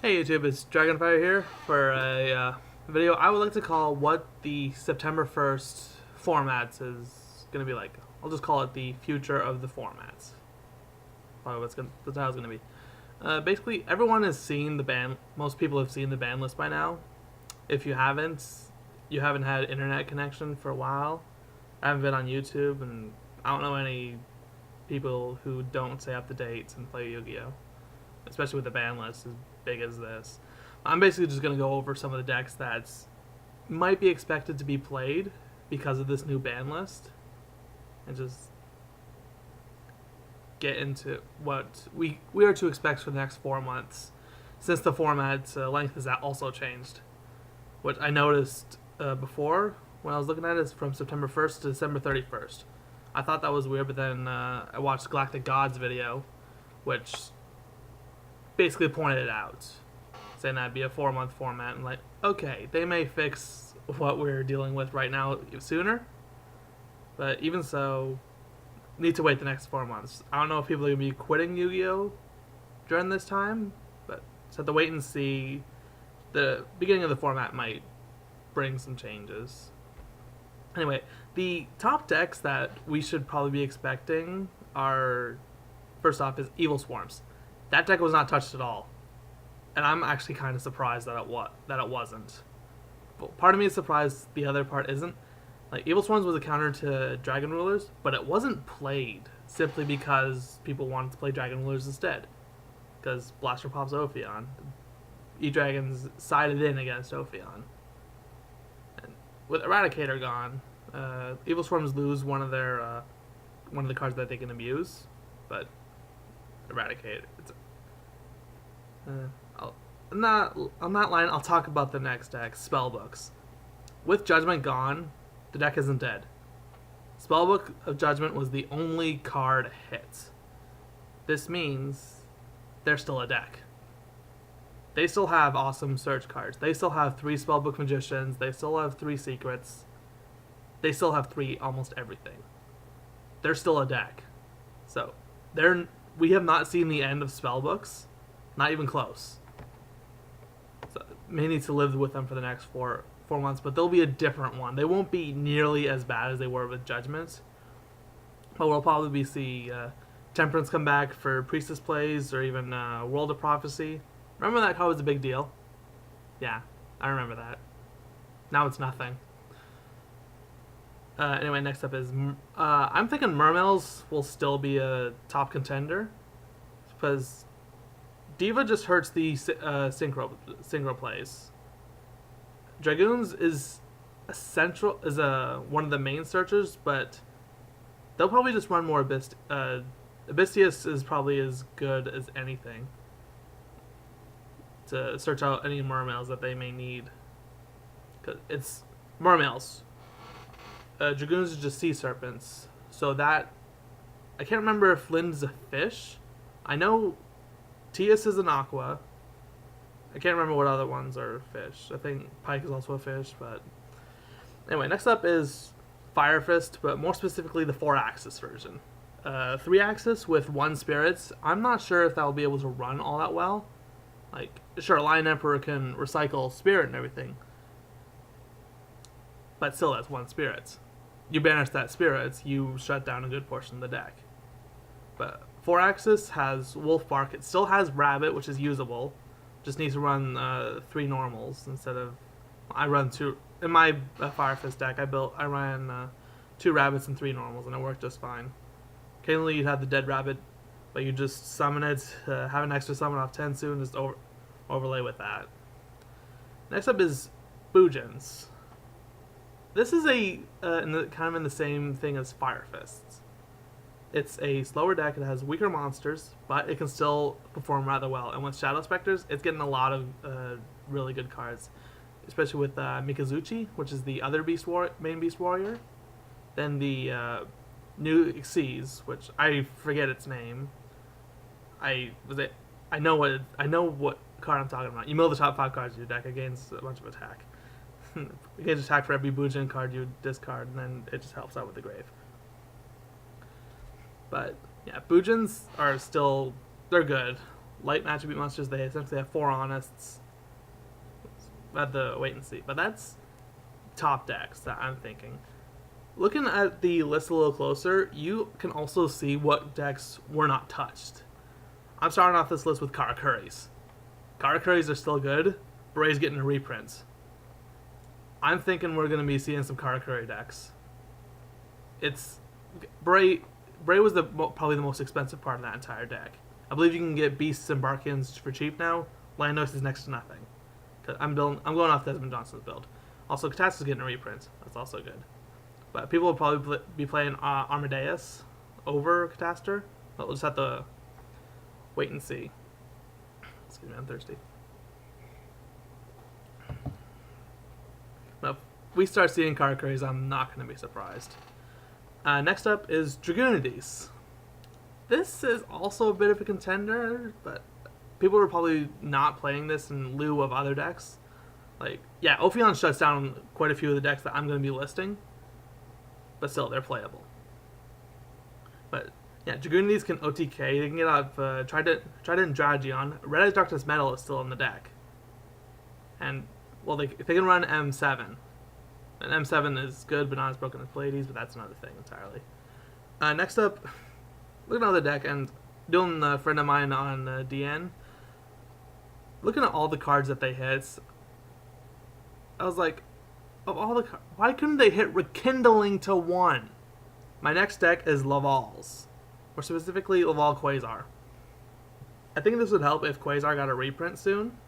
Hey YouTube, it's Dragonfire here for a video I would like to call what the September 1st formats is going to be like. I'll just call it the future of the formats. Probably that's how it's going to be. Basically, everyone has seen the ban. Most people have seen the ban list by now. If you haven't had internet connection for a while. I haven't been on YouTube, and I don't know any people who don't stay up to date and play Yu-Gi-Oh! Especially with the ban list as big as this. I'm basically just going to go over some of the decks that might be expected to be played because of this new ban list, and just get into what we are to expect for the next 4 months, since the format length has also changed. What I noticed before when I was looking at it is from September 1st to December 31st. I thought that was weird, but then I watched Galactic Gods video, which basically pointed it out, saying that'd be a 4-month format, and like, okay, they may fix what we're dealing with right now sooner, but even so, need to wait the next 4 months. I don't know if people are gonna be quitting Yu-Gi-Oh! During this time, but just have to wait and see. The beginning of the format might bring some changes. Anyway, the top decks that we should probably be expecting are, first off, is Evil Swarms. That deck was not touched at all, and I'm actually kind of surprised that it wasn't. But part of me is surprised the other part isn't. Like, Evil Swarms was a counter to Dragon Rulers, but it wasn't played simply because people wanted to play Dragon Rulers instead. Because Blaster pops Ophion. E-Dragons sided in against Ophion. And with Eradicator gone, Evil Swarms lose one of the cards that they can abuse, but Eradicate. On that line, I'll talk about the next deck, Spellbooks. With Judgment gone, the deck isn't dead. Spellbook of Judgment was the only card hit. This means they're still a deck. They still have awesome search cards. They still have 3 Spellbook Magicians. They still have 3 Secrets. They still have 3 almost everything. They're still a deck. So, we have not seen the end of Spellbooks. Not even close. So, may need to live with them for the next 4 months, but they'll be a different one. They won't be nearly as bad as they were with Judgment. But we'll probably see Temperance come back for Priestess plays, or even World of Prophecy. Remember that card was a big deal? Yeah, I remember that. Now it's nothing. Anyway, next up is I'm thinking Mermails will still be a top contender, because Diva just hurts the synchro plays. Dragoons is one of the main searchers, but they'll probably just run more Abystius is probably as good as anything to search out any Mermails that they may need. Cause it's Mermails. Dragoons is just Sea Serpents. So that, I can't remember if Lynn's a fish. I know Tias is an aqua. I can't remember what other ones are fish. I think Pike is also a fish, but anyway, next up is Fire Fist, but more specifically the 4-axis version. 3-axis with 1 spirits. I'm not sure if that will be able to run all that well. Like, sure, Lion Emperor can recycle spirit and everything, but still that's 1 spirit. You banish that spirits, you shut down a good portion of the deck. But 4-axis has Wolf Bark. It still has Rabbit, which is usable. Just needs to run 3 normals instead of. I run 2 in my Fire Fist deck. I ran 2 rabbits and 3 normals, and it worked just fine. Occasionally you'd have the dead rabbit, but you just summon it, have an extra summon off Tensu, and just overlay with that. Next up is Boojins. This is kind of in the same thing as Fire Fists. It's a slower deck. It has weaker monsters, but it can still perform rather well. And with Shadow Specters, it's getting a lot of really good cards, especially with Mikazuchi, which is the other main Beast Warrior. Then the new Xyz, which I forget its name. I know what card I'm talking about. You mill the top 5 cards of your deck. It gains a bunch of attack. It gains attack for every Boojin card you discard, and then it just helps out with the grave. But yeah, Boojins are still, they're good. light attribute monsters. They essentially have 4 Honest. I have to wait and see. But that's top decks that I'm thinking. Looking at the list a little closer, you can also see what decks were not touched. I'm starting off this list with Karakuris. Karakuris are still good. Bray's getting a reprint. I'm thinking we're going to be seeing some Karakuri decks. It's Bray was probably the most expensive part of that entire deck. I believe you can get Beasts and Barkians for cheap now. Landos is next to nothing. I'm going off Desmond Johnson's build. Also, Katas is getting a reprint. That's also good. But people will probably be playing Armadeus over Catastor. But we'll just have to wait and see. Excuse me, I'm thirsty. But if we start seeing Karakuris, I'm not going to be surprised. Next up is Dragoonides. This is also a bit of a contender, but people are probably not playing this in lieu of other decks. Like, yeah, Ophion shuts down quite a few of the decks that I'm going to be listing, but still, they're playable. But yeah, Dragoonides can OTK. They can get out of Trident and Dragion. Red Eyes Darkness Metal is still in the deck, and well, if they can run M7. And M7 is good, but not as broken as Pleiades, but that's another thing entirely. Next up, look at another deck, and doing a friend of mine on DN. Looking at all the cards that they hit, I was like, of all the why couldn't they hit Rekindling to 1? My next deck is Laval's, or specifically Laval Quasar. I think this would help if Quasar got a reprint soon,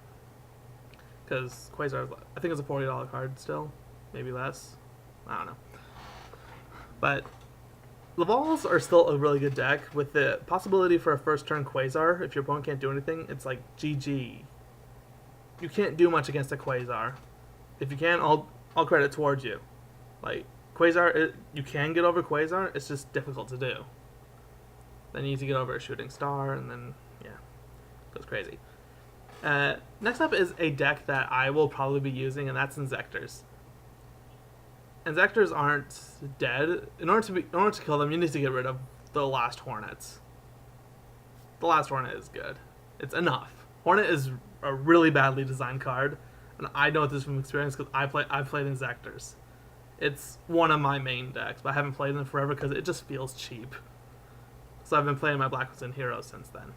because Quasar, I think it's a $40 card still. Maybe less. I don't know. But Laval's are still a really good deck with the possibility for a first turn Quasar. If your opponent can't do anything, it's like GG. You can't do much against a Quasar. If you can, I'll credit towards you. Like Quasar, you can get over Quasar. It's just difficult to do. Then you need to get over a Shooting Star, and then yeah, it goes crazy. Next up is a deck that I will probably be using, and that's Inzectors. Inzectors aren't dead. In order to kill them, you need to get rid of the last Hornets. The last Hornet is good. It's enough. Hornet is a really badly designed card, and I know this from experience because I've played Inzectors. It's one of my main decks, but I haven't played them forever because it just feels cheap. So I've been playing my Black Ones Heroes since then.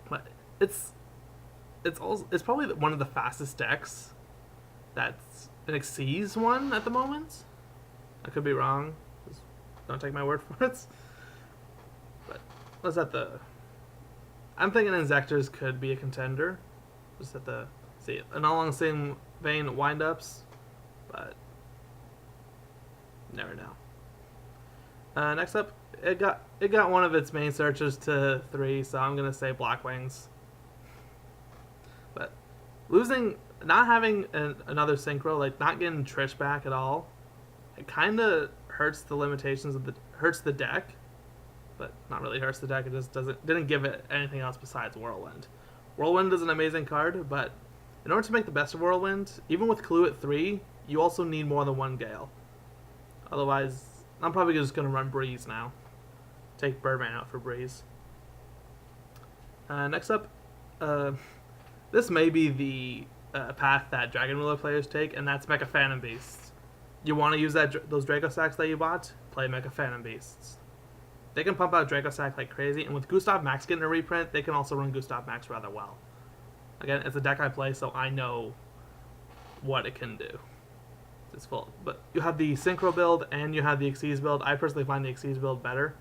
But it's probably one of the fastest decks that's an Xyz one at the moment. I could be wrong. Just don't take my word for it. But let's at the. I'm thinking Inzectors could be a contender. Just at the see, and all along the same vein, windups, but never know. Next up, it got one of its main searches to 3, so I'm gonna say Blackwings. But not having another synchro, like not getting Trish back at all, it kind of hurts the limitations of hurts the deck, but not really hurts the deck. It just didn't give it anything else besides Whirlwind. Whirlwind is an amazing card, but in order to make the best of Whirlwind, even with Clue at 3, you also need more than 1 Gale. Otherwise, I'm probably just gonna run Breeze now. Take Birdman out for Breeze. Next up, this may be the path that Dragon Ruler players take, and that's Mecha Phantom Beasts. You want to use those Draco Sacks that you bought? Play Mecha Phantom Beasts. They can pump out Draco Sack like crazy, and with Gustav Max getting a reprint, they can also run Gustav Max rather well. Again, it's a deck I play, so I know what it can do. It's full, but you have the Synchro build and you have the Xyz build. I personally find the Xyz build better,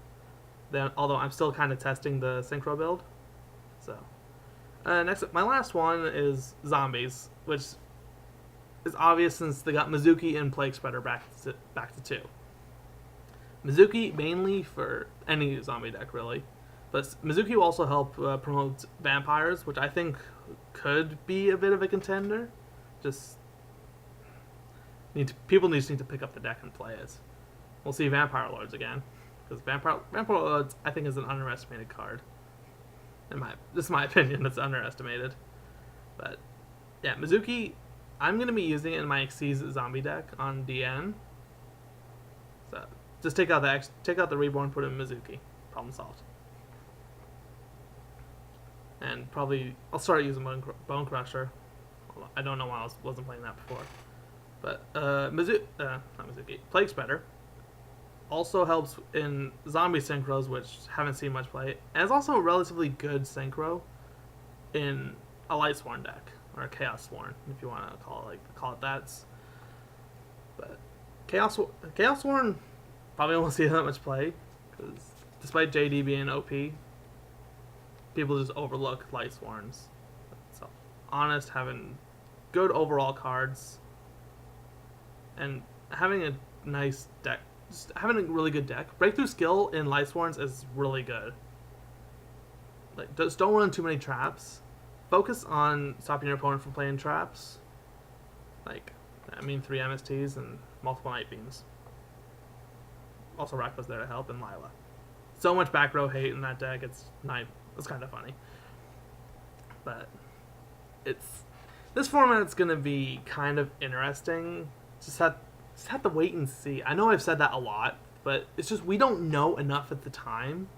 although I'm still kind of testing the Synchro build. So. Next up, my last one is Zombies, which is obvious since they got Mizuki and Plague Spreader back to 2. Mizuki mainly for any zombie deck, really. But Mizuki will also help promote Vampires, which I think could be a bit of a contender. People just need to pick up the deck and play it. We'll see Vampire Lords again, because Vampire Lords I think is an underestimated card. This is my opinion, it's underestimated. But yeah, Mizuki, I'm gonna be using it in my Xyz zombie deck on DN. So just take out the Reborn, put in Mizuki. Problem solved. and probably I'll start using Bone Crusher. I don't know why I wasn't playing that before. But not Mizuki, Plague Spreader also helps in zombie synchros, which haven't seen much play, and it's also a relatively good synchro in a Light Sworn deck or a Chaos Sworn, if you want to call it that. But Chaos Sworn probably won't see that much play because despite JD being OP, people just overlook Light Sworns. So Honest having good overall cards and having a nice deck. Just having a really good deck. Breakthrough skill in Light Sworns is really good. Like, just don't run too many traps. Focus on stopping your opponent from playing traps. Like, 3 MSTs and multiple Night Beams. Also, Rakba's there to help, and Lila. So much back row hate in that deck. It's kind of funny. But this format's gonna be kind of interesting. Just have to wait and see. I know I've said that a lot, but it's just we don't know enough at the time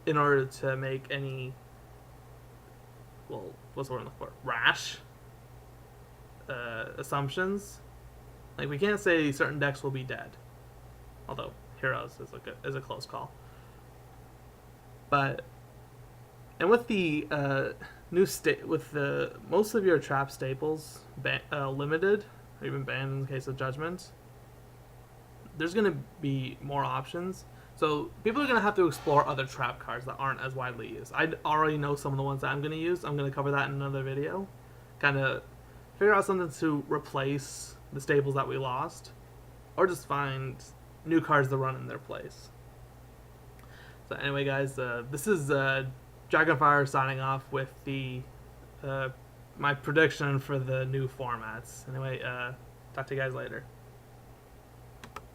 in order to make any, what's the word I'm looking for? Rash assumptions. Like, we can't say certain decks will be dead, although Heroes is a close call. But with the most of your trap staples limited, or even banned in the case of Judgment, there's going to be more options. So people are going to have to explore other trap cards that aren't as widely used. I already know some of the ones that I'm going to use. I'm going to cover that in another video. Kind of figure out something to replace the staples that we lost, or just find new cards to run in their place. So anyway, guys, this is Dragonfire signing off with the my prediction for the new formats. Anyway, talk to you guys later.